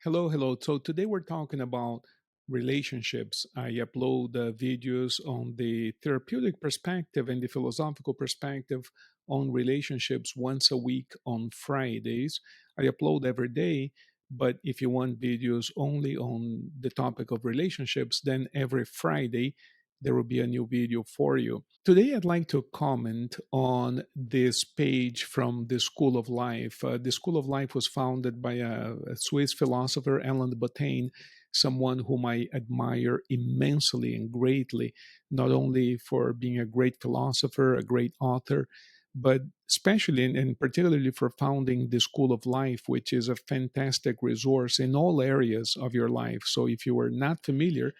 Hello, hello. So today we're talking about relationships. I upload videos on the therapeutic perspective and the philosophical perspective on relationships once a week on Fridays. I upload every day, but if you want videos only on the topic of relationships, then every Friday there will be a new video for you. Today, I'd like to comment on this page from the School of Life. The School of Life was founded by a Swiss philosopher, Alain de Botton, someone whom I admire immensely and greatly, not only for being a great philosopher, a great author, but especially and particularly for founding the School of Life, which is a fantastic resource in all areas of your life. So if you are not familiar,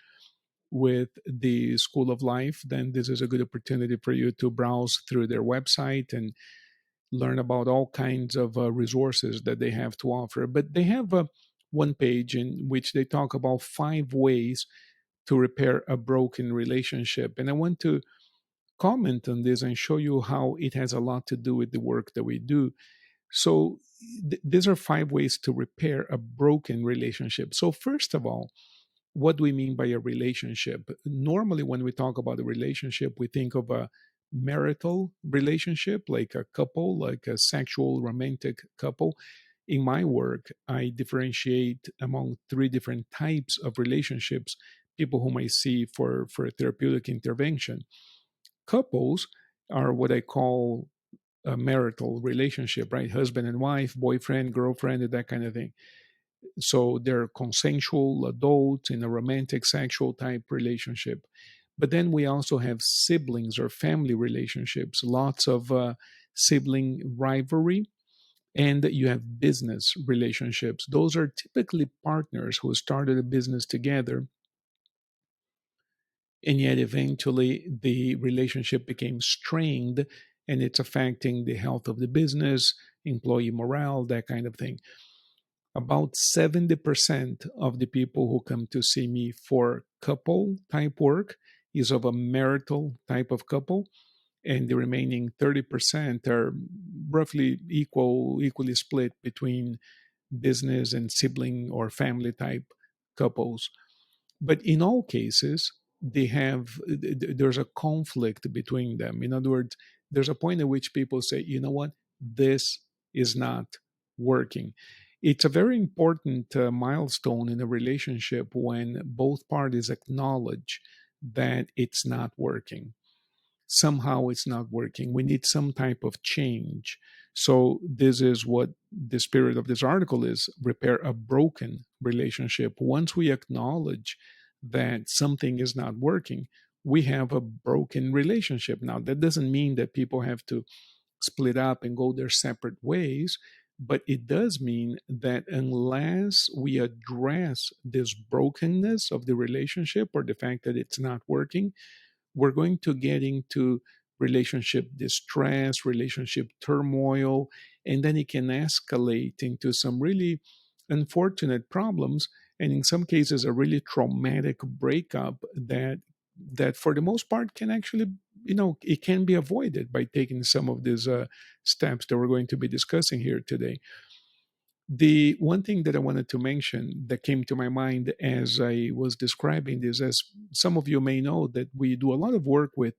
with the School of Life, then this is a good opportunity for you to browse through their website and learn about all kinds of resources that they have to offer. But they have one page in which they talk about 5 ways to repair a broken relationship. And I want to comment on this and show you how it has a lot to do with the work that we do. So, these are 5 ways to repair a broken relationship. So, first of all, what do we mean by a relationship? Normally, when we talk about a relationship, we think of a marital relationship, like a couple, like a sexual romantic couple. In my work, I differentiate among 3 different types of relationships, people whom I see for therapeutic intervention. Couples are what I call a marital relationship, right? Husband and wife, boyfriend, girlfriend, and that kind of thing. So they're consensual adults in a romantic sexual type relationship. But then we also have siblings or family relationships, lots of sibling rivalry, and you have business relationships. Those are typically partners who started a business together, and yet eventually the relationship became strained and it's affecting the health of the business, employee morale, that kind of thing. About 70% of the people who come to see me for couple type work is of a marital type of couple, and the remaining 30% are roughly equally split between business and sibling or family type couples. But in all cases, there's a conflict between them. In other words, there's a point at which people say, you know what, this is not working. It's a very important milestone in a relationship when both parties acknowledge that it's not working. Somehow it's not working. We need some type of change. So, this is what the spirit of this article is: repair a broken relationship. Once we acknowledge that something is not working, we have a broken relationship. Now, that doesn't mean that people have to split up and go their separate ways, but it does mean that unless we address this brokenness of the relationship or the fact that it's not working, we're going to get into relationship distress, relationship turmoil, and then it can escalate into some really unfortunate problems, and in some cases a really traumatic breakup that for the most part can actually, it can be avoided by taking some of these steps that we're going to be discussing here today. The one thing that I wanted to mention that came to my mind as I was describing this, as some of you may know, that we do a lot of work with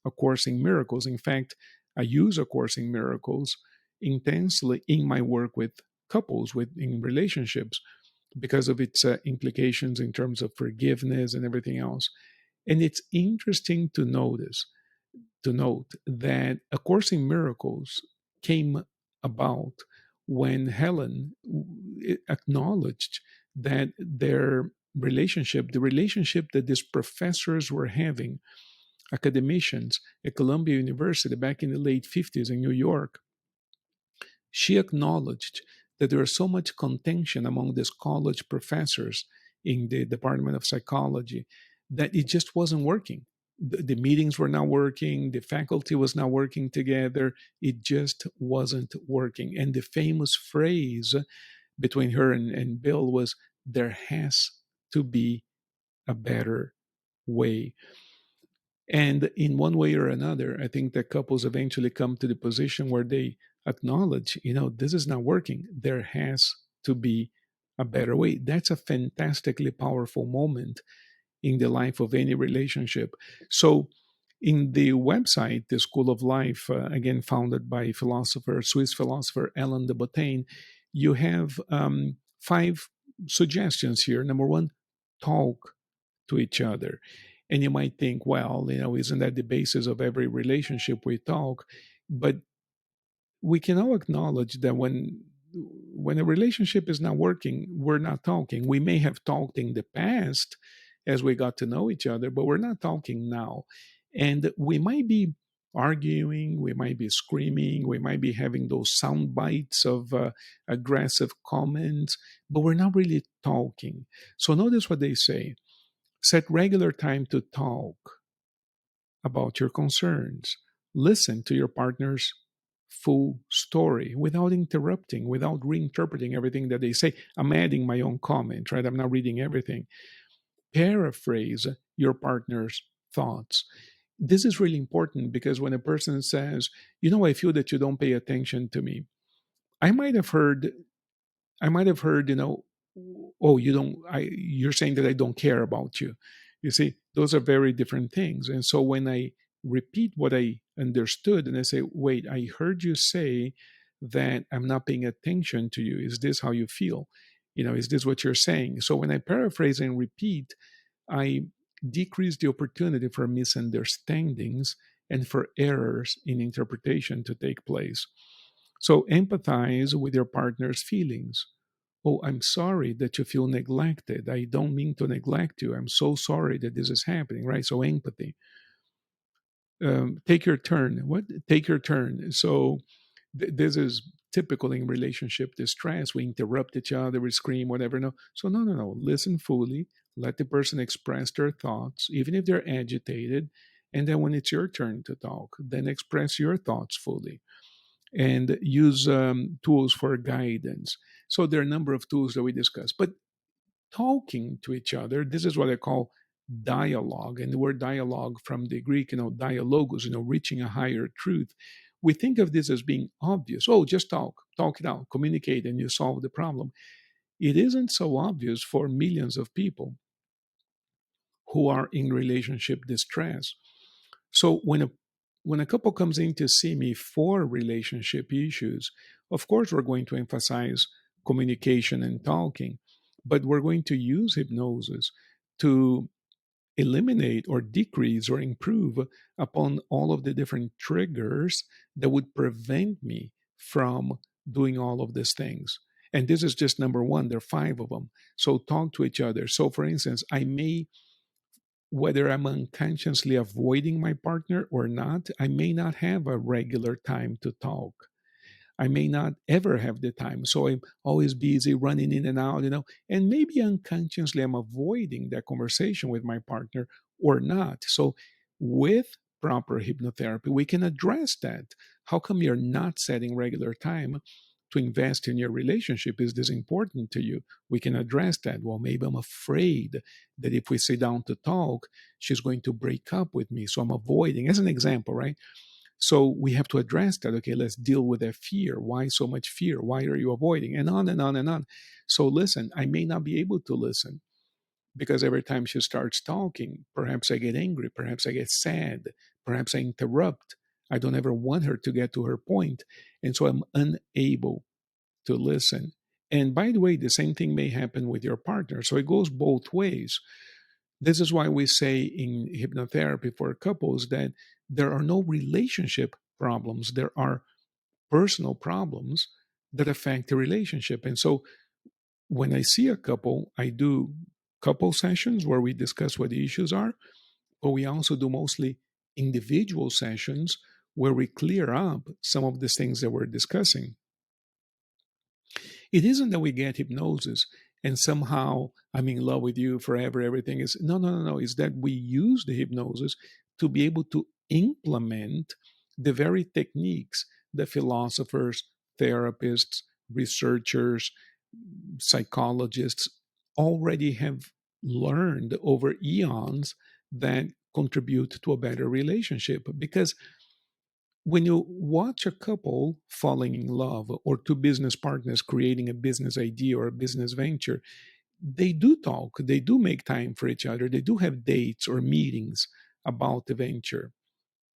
A Course in Miracles. In fact, I use A Course in Miracles intensely in my work with couples, with in relationships, because of its implications in terms of forgiveness and everything else. And it's interesting to note that A Course in Miracles came about when Helen acknowledged that their relationship, the relationship that these professors were having, academicians at Columbia University back in the late 50s in New York, she acknowledged that there was so much contention among these college professors in the Department of Psychology that it just wasn't working. The meetings were not working, the faculty was not working together, it just wasn't working. And the famous phrase between her and Bill was, there has to be a better way. And in one way or another, I think that couples eventually come to the position where they acknowledge, this is not working. There has to be a better way. That's a fantastically powerful moment in the life of any relationship. So, in the website, the School of Life, again founded by Swiss philosopher Alain de Botton, you have five suggestions here. Number one, talk to each other. And you might think, well, isn't that the basis of every relationship we talk? But we can all acknowledge that when a relationship is not working, we're not talking. We may have talked in the past as we got to know each other, but we're not talking now. And we might be arguing, we might be screaming, we might be having those sound bites of aggressive comments, but we're not really talking. So notice what they say: set regular time to talk about your concerns. Listen to your partner's full story without interrupting, without reinterpreting everything that they say. I'm adding my own comment, right? I'm not reading everything. Paraphrase your partner's thoughts. This is really important because when a person says, I feel that you don't pay attention to me, I might have heard I might have heard, oh, you're saying that I don't care about you. You see, those are very different things. And so when I repeat what I understood and I say, wait, I heard you say that I'm not paying attention to you. Is this how you feel? Is this what you're saying? So when I paraphrase and repeat, I decrease the opportunity for misunderstandings and for errors in interpretation to take place. So empathize with your partner's feelings. Oh, I'm sorry that you feel neglected. I don't mean to neglect you. I'm so sorry that this is happening, right? So empathy. Take your turn. What? Take your turn. So this is typical in relationship distress. We interrupt each other, we scream, whatever. No. So no, no, no. Listen fully. Let the person express their thoughts, even if they're agitated. And then when it's your turn to talk, then express your thoughts fully and use tools for guidance. So there are a number of tools that we discuss. But talking to each other, this is what I call dialogue. And the word dialogue from the Greek, dialogos, reaching a higher truth. We think of this as being obvious. Oh, just talk it out, communicate, and you solve the problem. It isn't so obvious for millions of people who are in relationship distress. So when a couple comes in to see me for relationship issues, of course we're going to emphasize communication and talking, but we're going to use hypnosis to eliminate or decrease or improve upon all of the different triggers that would prevent me from doing all of these things. And this is just number one. There are five of them. So talk to each other. So, for instance, whether I'm unconsciously avoiding my partner or not, I may not have a regular time to talk. I may not ever have the time. So I'm always busy running in and out, and maybe unconsciously I'm avoiding that conversation with my partner or not. So with proper hypnotherapy, we can address that. How come you're not setting regular time to invest in your relationship? Is this important to you? We can address that. Well, maybe I'm afraid that if we sit down to talk, she's going to break up with me. So I'm avoiding, as an example, right? So we have to address that. Okay, let's deal with that fear. Why so much fear? Why are you avoiding? And on and on and on. So listen, I may not be able to listen because every time she starts talking, perhaps I get angry, perhaps I get sad, perhaps I interrupt. I don't ever want her to get to her point. And so I'm unable to listen. And by the way, the same thing may happen with your partner. So it goes both ways. This is why we say in hypnotherapy for couples that there are no relationship problems, there are personal problems that affect the relationship. And so when I see a couple, I do couple sessions where we discuss what the issues are, but we also do mostly individual sessions where we clear up some of the things that we're discussing. It isn't that we get hypnosis and somehow I'm in love with you forever, everything is. No, no, no, no. It's that we use the hypnosis to be able to implement the very techniques that philosophers, therapists, researchers, psychologists already have learned over eons that contribute to a better relationship. Because When you watch a couple falling in love or two business partners creating a business idea or a business venture, they do talk, they do make time for each other, they do have dates or meetings about the venture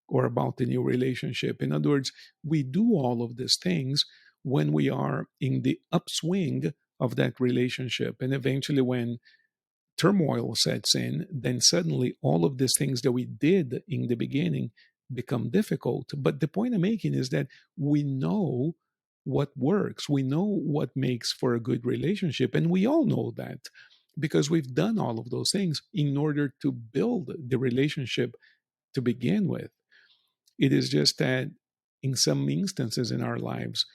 or about the new relationship. In other words, we do all of these things when we are in the upswing of that relationship. And eventually, when turmoil sets in, then suddenly all of these things that we did in the beginning become difficult. But the point I'm making is that we know what works, we know what makes for a good relationship. And we all know that because we've done all of those things in order to build the relationship to begin with. It is just that in some instances in our lives,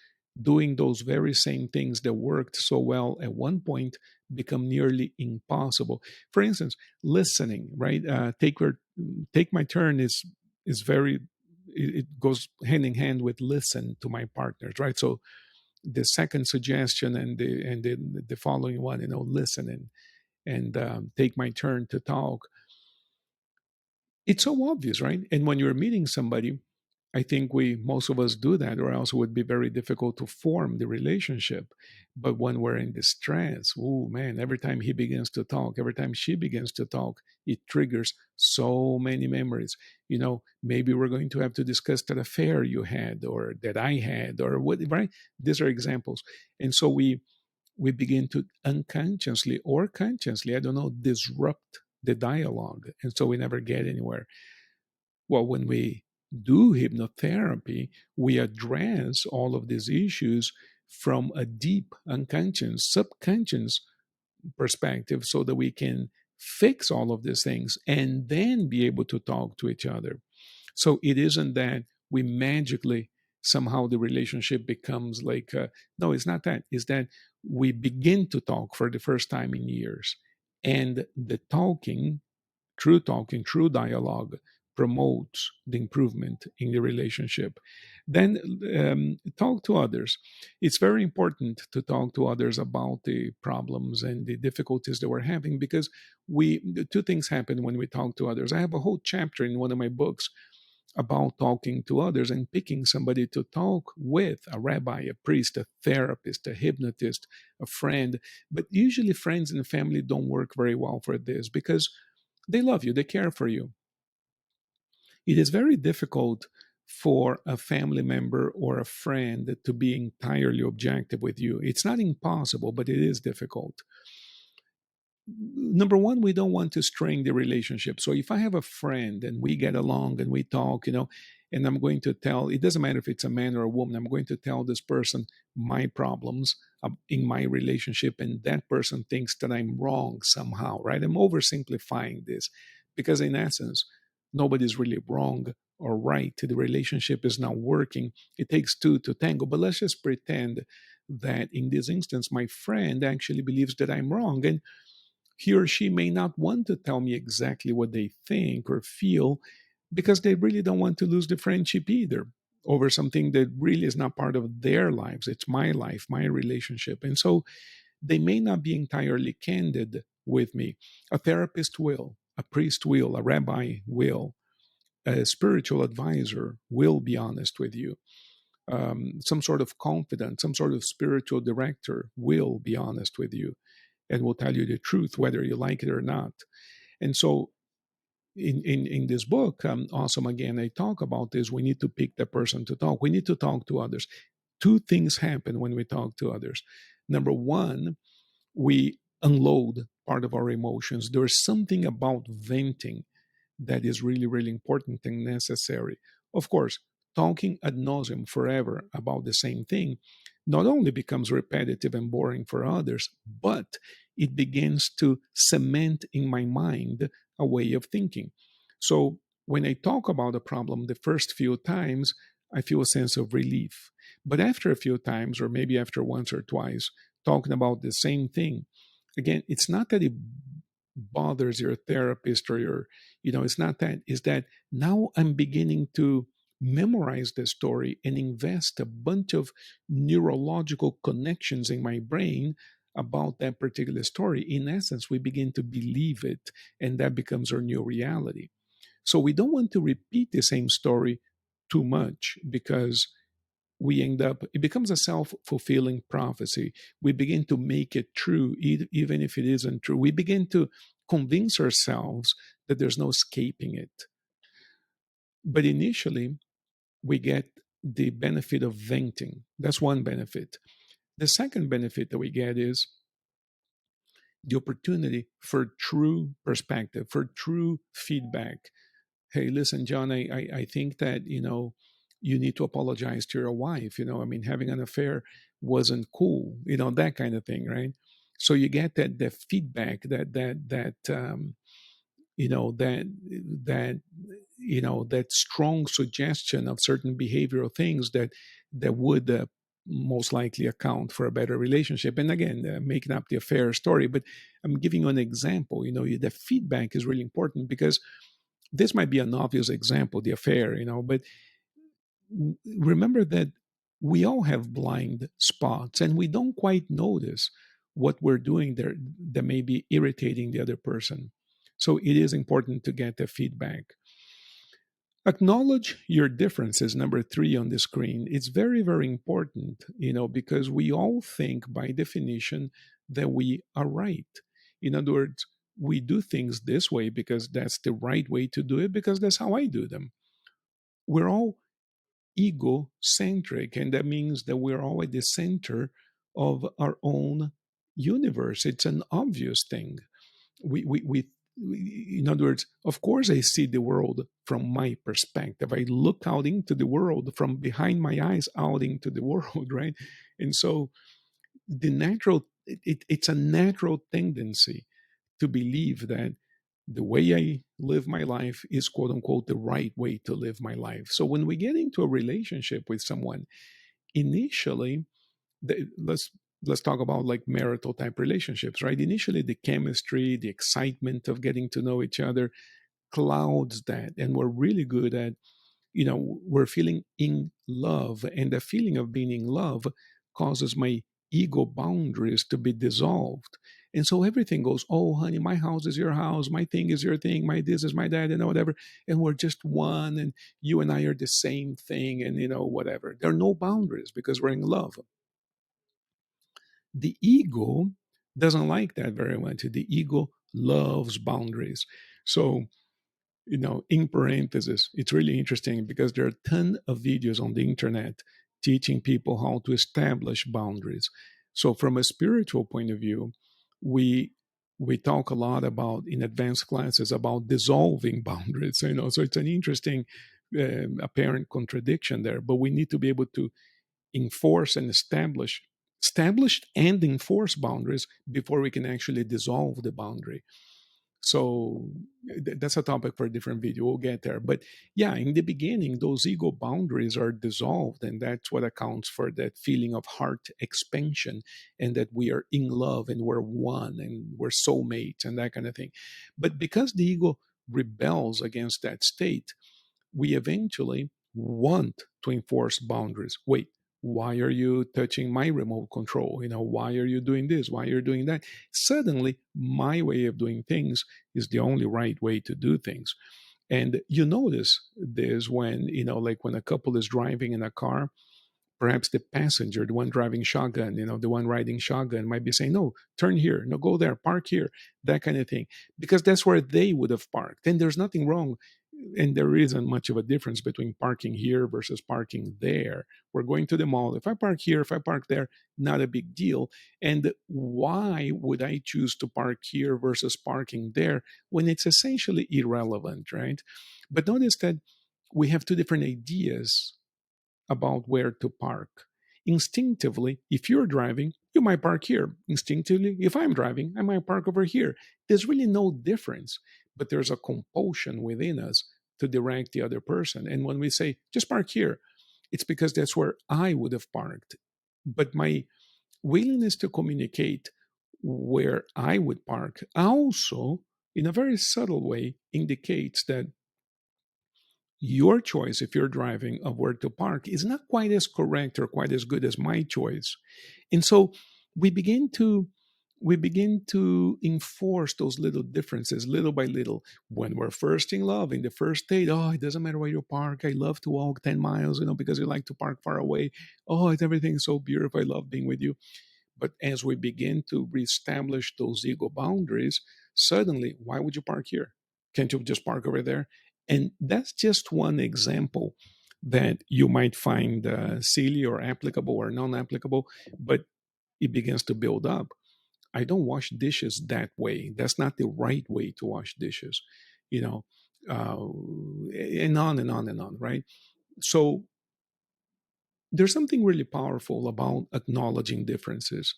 doing those very same things that worked so well at one point become nearly impossible. For instance, listening, right? Take my turn is very it goes hand in hand with listen to my partners, right? So the second suggestion and the following one, listen and take my turn to talk, it's so obvious, right? And when you're meeting somebody, I think most of us do that, or else it would be very difficult to form the relationship. But when we're in distress, oh man, every time he begins to talk, every time she begins to talk, it triggers so many memories. Maybe we're going to have to discuss that affair you had, or that I had, or what, right? These are examples. And so we begin to unconsciously or consciously, I don't know, disrupt the dialogue. And so we never get anywhere. Well, when we do hypnotherapy, we address all of these issues from a deep unconscious, subconscious perspective so that we can fix all of these things and then be able to talk to each other. So it isn't that we magically somehow the relationship becomes like, no, it's not that. It's that we begin to talk for the first time in years. And the talking, true dialogue promotes the improvement in the relationship. Then talk to others. It's very important to talk to others about the problems and the difficulties that we're having because two things happen when we talk to others. I have a whole chapter in one of my books about talking to others and picking somebody to talk with, a rabbi, a priest, a therapist, a hypnotist, a friend. But usually friends and family don't work very well for this because they love you, they care for you. It is very difficult for a family member or a friend to be entirely objective with you. It's not impossible, but it is difficult. Number one, we don't want to strain the relationship. So if I have a friend and we get along and we talk, and I'm going to tell, it doesn't matter if it's a man or a woman, I'm going to tell this person my problems in my relationship, and that person thinks that I'm wrong somehow, right? I'm oversimplifying this because, in essence, nobody's really wrong or right. The relationship is not working. It takes two to tango. But let's just pretend that in this instance, my friend actually believes that I'm wrong. And he or she may not want to tell me exactly what they think or feel because they really don't want to lose the friendship either over something that really is not part of their lives. It's my life, my relationship. And so they may not be entirely candid with me. A therapist will, a priest will, a rabbi will, a spiritual advisor will be honest with you. Some sort of confidant, some sort of spiritual director will be honest with you and will tell you the truth, whether you like it or not. And so, in this book, Awesome Again, I talk about this. We need to pick the person to talk. We need to talk to others. Two things happen when we talk to others. Number one, we unload part of our emotions. There's something about venting that is really, really important and necessary. Of course, talking ad nauseum forever about the same thing not only becomes repetitive and boring for others, but it begins to cement in my mind a way of thinking. So when I talk about a problem the first few times, I feel a sense of relief. But after a few times, or maybe after once or twice, talking about the same thing, again, it's not that it bothers your therapist or it's not that. Is that now I'm beginning to memorize the story and invest a bunch of neurological connections in my brain about that particular story. In essence, we begin to believe it, and that becomes our new reality. So we don't want to repeat the same story too much because we end up, it becomes a self-fulfilling prophecy. We begin to make it true, even if it isn't true. We begin to convince ourselves that there's no escaping it. But initially, we get the benefit of venting. That's one benefit. The second benefit that we get is the opportunity for true perspective, for true feedback. Hey, listen, John, I think that, you need to apologize to your wife. I mean, having an affair wasn't cool, that kind of thing, right? So you get that feedback, that that that strong suggestion of certain behavioral things that would most likely account for a better relationship. And again, making up the affair story, but I'm giving you an example. The feedback is really important because this might be an obvious example, the affair, but remember that we all have blind spots and we don't quite notice what we're doing there that may be irritating the other person. So it is important to get the feedback. Acknowledge your differences, number 3 on the screen. It's very, very important, because we all think by definition that we are right. In other words, we do things this way because that's the right way to do it, because that's how I do them. We're all egocentric, and that means that we're all at the center of our own universe. It's an obvious thing. We in other words, of course, I see the world from my perspective. I look out into the world from behind my eyes out into the world, right? And so it's a natural tendency to believe that the way I live my life is quote unquote the right way to live my life. So when we get into a relationship with someone, initially, let's talk about like marital type relationships, right? Initially, the chemistry, the excitement of getting to know each other clouds that, and we're really good at, we're feeling in love, and the feeling of being in love causes my ego boundaries to be dissolved. And so everything goes, oh, honey, my house is your house, my thing is your thing, my this is my dad, whatever. And we're just one, and you and I are the same thing, and, whatever. There are no boundaries because we're in love. The ego doesn't like that very much. The ego loves boundaries. So, in parentheses, it's really interesting because there are a ton of videos on the internet teaching people how to establish boundaries. So, from a spiritual point of view, we we talk a lot about in advanced classes about dissolving boundaries. So it's an interesting apparent contradiction there. But we need to be able to enforce and established and enforce boundaries before we can actually dissolve the boundary. So that's a topic for a different video. We'll get there. But yeah, in the beginning, those ego boundaries are dissolved, and that's what accounts for that feeling of heart expansion, and that we are in love and we're one and we're soulmates and that kind of thing. But because the ego rebels against that state, we eventually want to enforce boundaries. Wait, why are you touching my remote control? Why are you doing this? Why are you doing that? Suddenly, my way of doing things is the only right way to do things. And you notice this when, like when a couple is driving in a car, perhaps the passenger, the one driving shotgun, the one riding shotgun might be saying, no, turn here, no, go there, park here, that kind of thing, because that's where they would have parked. And there's nothing wrong. And there isn't much of a difference between parking here versus parking there. We're going to the mall. If I park here, if I park there, not a big deal. And why would I choose to park here versus parking there when it's essentially irrelevant, right? But notice that we have two different ideas about where to park. Instinctively, if you're driving, you might park here. Instinctively, if I'm driving, I might park over here. There's really no difference, but there's a compulsion within us to direct the other person. And when we say, just park here, it's because that's where I would have parked. But my willingness to communicate where I would park also, in a very subtle way, indicates that your choice, if you're driving, of where to park is not quite as correct or quite as good as my choice. And so we begin to we begin to enforce those little differences little by little. When we're first in love, in the first date, oh, it doesn't matter where you park. I love to walk 10 miles, because you like to park far away. Oh, everything's so beautiful. I love being with you. But as we begin to reestablish those ego boundaries, suddenly, why would you park here? Can't you just park over there? And that's just one example that you might find silly or applicable or non applicable, but it begins to build up. I don't wash dishes that way. That's not the right way to wash dishes, you know, uh, and on and on and on, right? So there's something really powerful about acknowledging differences.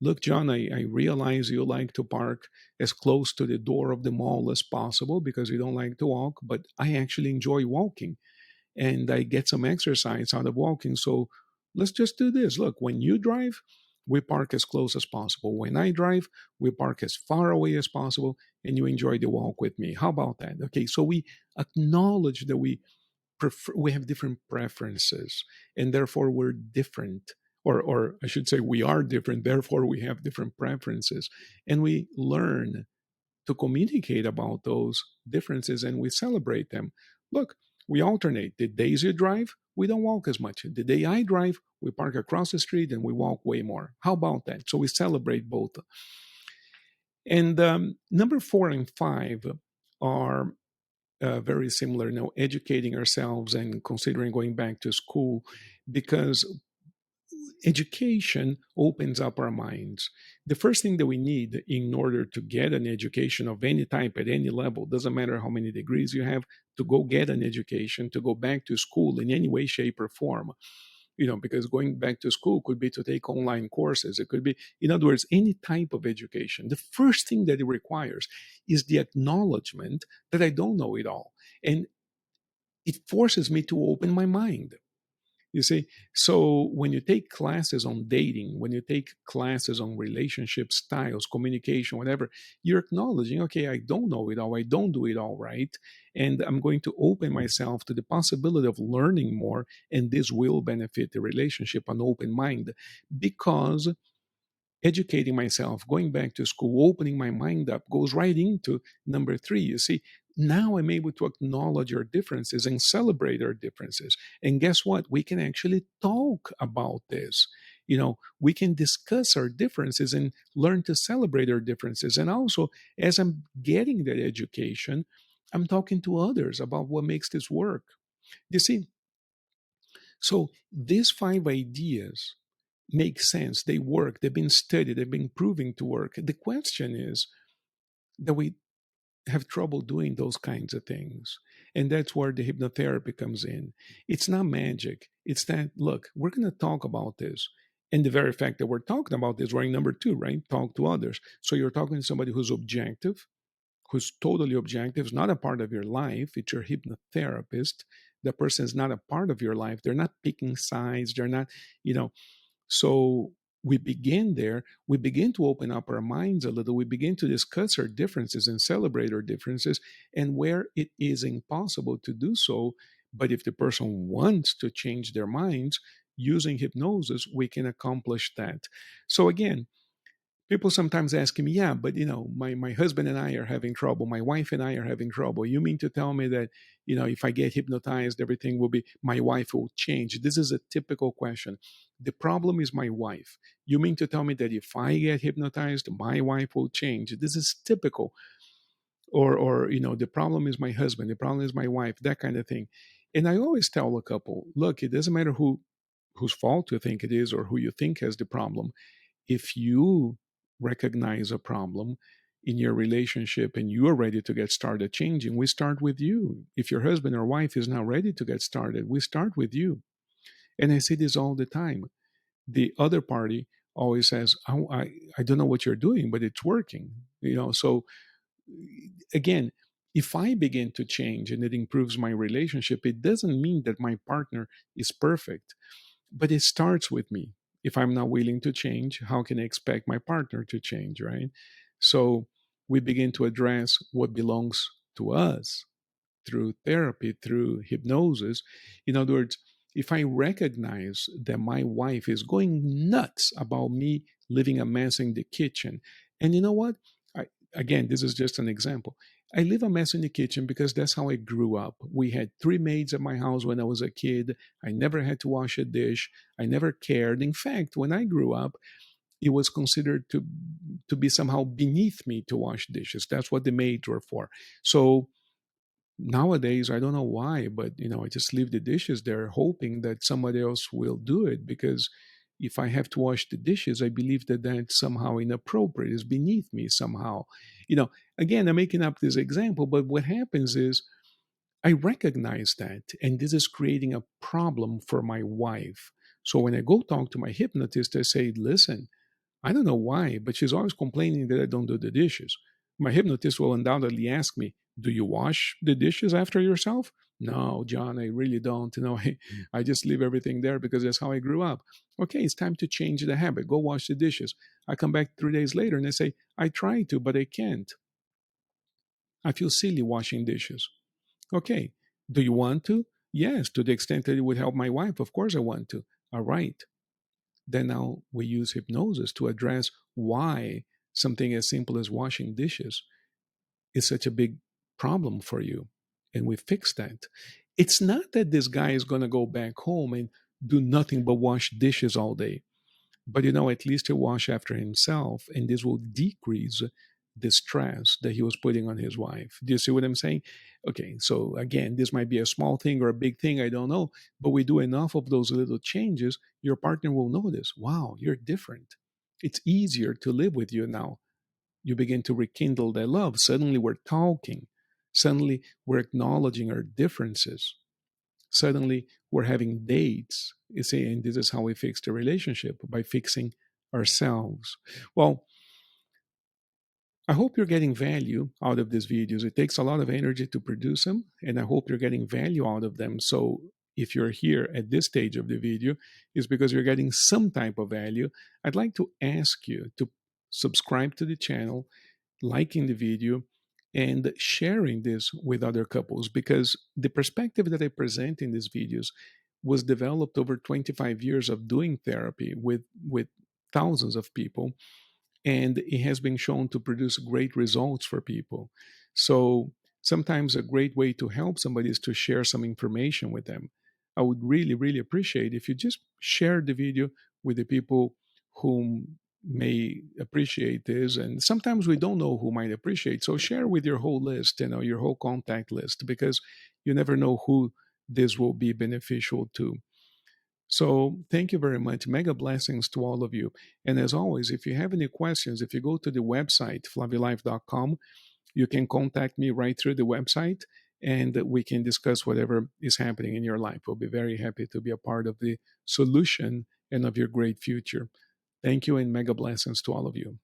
Look, John, I realize you like to park as close to the door of the mall as possible because you don't like to walk, but I actually enjoy walking and I get some exercise out of walking. So let's just do this. Look, when you drive, we park as close as possible. When I drive, we park as far away as possible and you enjoy the walk with me. How about that? Okay, so we acknowledge that we have different preferences and therefore we're different, or I should say we are different, therefore we have different preferences, and we learn to communicate about those differences and we celebrate them. Look, we alternate. The days you drive, we don't walk as much. The day I drive, we park across the street and we walk way more. How about that? So we celebrate both. And number 4 and 5 are very similar, educating ourselves and considering going back to school, because education opens up our minds. The first thing that we need in order to get an education of any type at any level, doesn't matter how many degrees you have, to go get an education, to go back to school in any way, shape, or form. Because going back to school could be to take online courses. It could be, in other words, any type of education. The first thing that it requires is the acknowledgement that I don't know it all. And it forces me to open my mind. You see, so when you take classes on dating, when you take classes on relationship styles, communication, whatever, you're acknowledging, okay, I don't know it all, I don't do it all right, and I'm going to open myself to the possibility of learning more, and this will benefit the relationship, an open mind, because educating myself, going back to school, opening my mind up goes right into number 3. You see, now I'm able to acknowledge our differences and celebrate our differences. And guess what? We can actually talk about this. We can discuss our differences and learn to celebrate our differences. And also, as I'm getting that education, I'm talking to others about what makes this work. You see, so these 5 ideas make sense. They work. They've been studied. They've been proven to work. The question is that we have trouble doing those kinds of things. And that's where the hypnotherapy comes in. It's not magic. It's that, look, we're going to talk about this. And the very fact that we're talking about this, we're in number 2, right? Talk to others. So you're talking to somebody who's objective, who's totally objective, is not a part of your life. It's your hypnotherapist. The person is not a part of your life. They're not picking sides. They're not, you know, so we begin there. We begin to open up our minds a little. We begin to discuss our differences and celebrate our differences. And where it is impossible to do so, but if the person wants to change their minds using hypnosis, we can accomplish that. So again, people sometimes ask me, yeah, but my husband and I are having trouble. My wife and I are having trouble. You mean to tell me that, if I get hypnotized, everything will be, my wife will change? This is a typical question. The problem is my wife. You mean to tell me that if I get hypnotized, my wife will change? This is typical. Or the problem is my husband. The problem is my wife, that kind of thing. And I always tell a couple, look, it doesn't matter whose fault you think it is or who you think has the problem. If you recognize a problem in your relationship and you are ready to get started changing, we start with you. If your husband or wife is not ready to get started, we start with you. And I say this all the time. The other party always says, oh, I don't know what you're doing, but it's working. So again, if I begin to change and it improves my relationship, it doesn't mean that my partner is perfect, but it starts with me. If I'm not willing to change, how can I expect my partner to change, right? So we begin to address what belongs to us through therapy, through hypnosis. In other words, if I recognize that my wife is going nuts about me leaving a mess in the kitchen. And you know what? I, Again, this is just an example. I leave a mess in the kitchen because that's how I grew up. We had three maids at my house when I was a kid. I never had to wash a dish. I never cared. In fact, when I grew up, it was considered to be somehow beneath me to wash dishes. That's what the maids were for. So nowadays, I don't know why, but I just leave the dishes there, hoping that somebody else will do it. Because if I have to wash the dishes, I believe that that's somehow inappropriate, is beneath me somehow. You know, Again, I'm making up this example, but what happens is I recognize that, and this is creating a problem for my wife. So when I go talk to my hypnotist, I say, listen, I don't know why, but she's always complaining that I don't do the dishes. My hypnotist will undoubtedly ask me, do you wash the dishes after yourself? No, John, I really don't. I just leave everything there because that's how I grew up. Okay, it's time to change the habit. Go wash the dishes. I come back 3 days later and I say, I try to, but I can't. I feel silly washing dishes. Okay. Do you want to? Yes, to the extent that it would help my wife. Of course, I want to. All right. Then now we use hypnosis to address why something as simple as washing dishes is such a big problem for you. And we fix that. It's not that this guy is going to go back home and do nothing but wash dishes all day. But at least he'll wash after himself, and this will decrease the stress that he was putting on his wife. Do you see what I'm saying? Okay, so again, this might be a small thing or a big thing, I don't know, but we do enough of those little changes, your partner will notice, wow, you're different. It's easier to live with you now. You begin to rekindle that love. Suddenly we're talking. Suddenly we're acknowledging our differences. Suddenly we're having dates. You see, and this is how we fix the relationship, by fixing ourselves. Well, I hope you're getting value out of these videos. It takes a lot of energy to produce them, and I hope you're getting value out of them. So if you're here at this stage of the video, it's because you're getting some type of value. I'd like to ask you to subscribe to the channel, liking the video, and sharing this with other couples, because the perspective that I present in these videos was developed over 25 years of doing therapy with thousands of people, and it has been shown to produce great results for people. So sometimes a great way to help somebody is to share some information with them. I would really, really appreciate if you just share the video with the people whom may appreciate this. And sometimes we don't know who might appreciate. So share with your whole list, your whole contact list, because you never know who this will be beneficial to. So thank you very much. Mega blessings to all of you. And as always, if you have any questions, if you go to the website, flaviolife.com, you can contact me right through the website, and we can discuss whatever is happening in your life. We'll be very happy to be a part of the solution and of your great future. Thank you, and mega blessings to all of you.